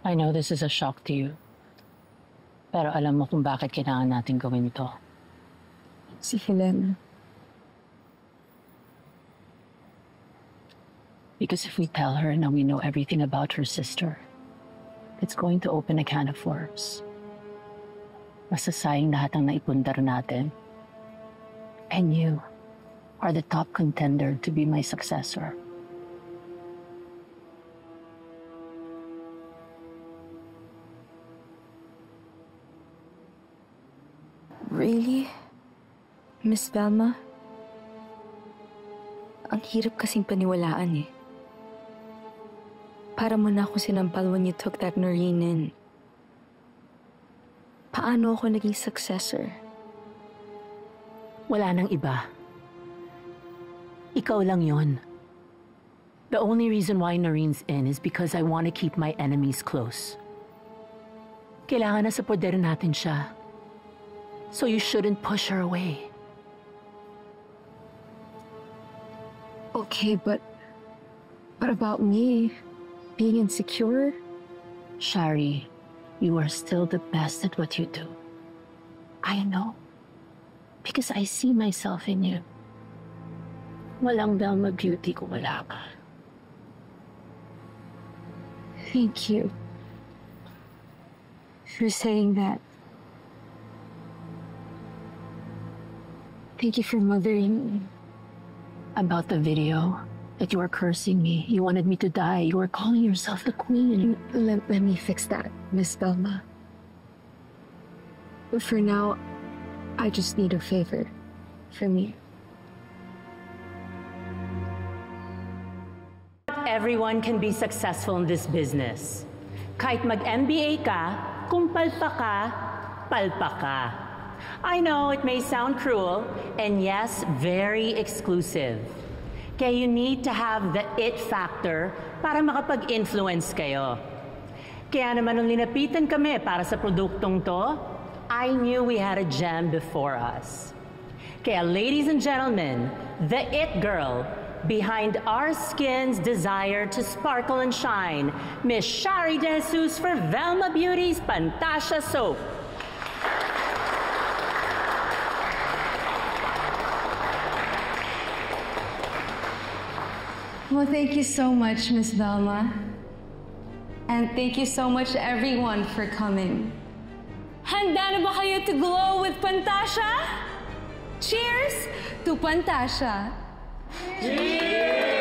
I know this is a shock to you. Pero alam mo kung bakit kailangan natin gawin ito. Si Helena. Because if we tell her na we know everything about her sister, it's going to open a can of worms. Masasayang lahat ang naipundar natin. And you are the top contender to be my successor. Really? Miss Velma? Ang hirap kasing paniwalaan eh. Para mo na ako sinampal when you took that Noreen in. Paano ako naging successor? Wala nang iba. Ikaw lang yon. The only reason why Noreen's in is because I want to keep my enemies close. Kailangan na sa poder natin siya. So you shouldn't push her away. Okay, but what about me? Being insecure? Shari, you are still the best at what you do. I know. Because I see myself in you. Walang Velma Beauty kung wala ka. Thank you for saying that. Thank you for mothering me. About the video that you were cursing me. You wanted me to die. You were calling yourself the queen. Let me fix that, Miss Velma. But for now, I just need a favor from you. Everyone can be successful in this business. Kahit mag-MBA ka, kung palpa ka, palpa ka. I know it may sound cruel, and yes, very exclusive. Kaya you need to have the it factor para makapag-influence kayo. Kaya naman nung linapitan kami para sa produktong to, I knew we had a gem before us. Kaya ladies and gentlemen, the it girl behind our skin's desire to sparkle and shine, Miss Shari De Jesus for Velma Beauty's Pantasya Soap. Well, thank you so much, Miss Velma. And thank you so much, everyone, for coming. Handa na ba kayo to glow with Pantasya? Cheers to Pantasya! Cheers!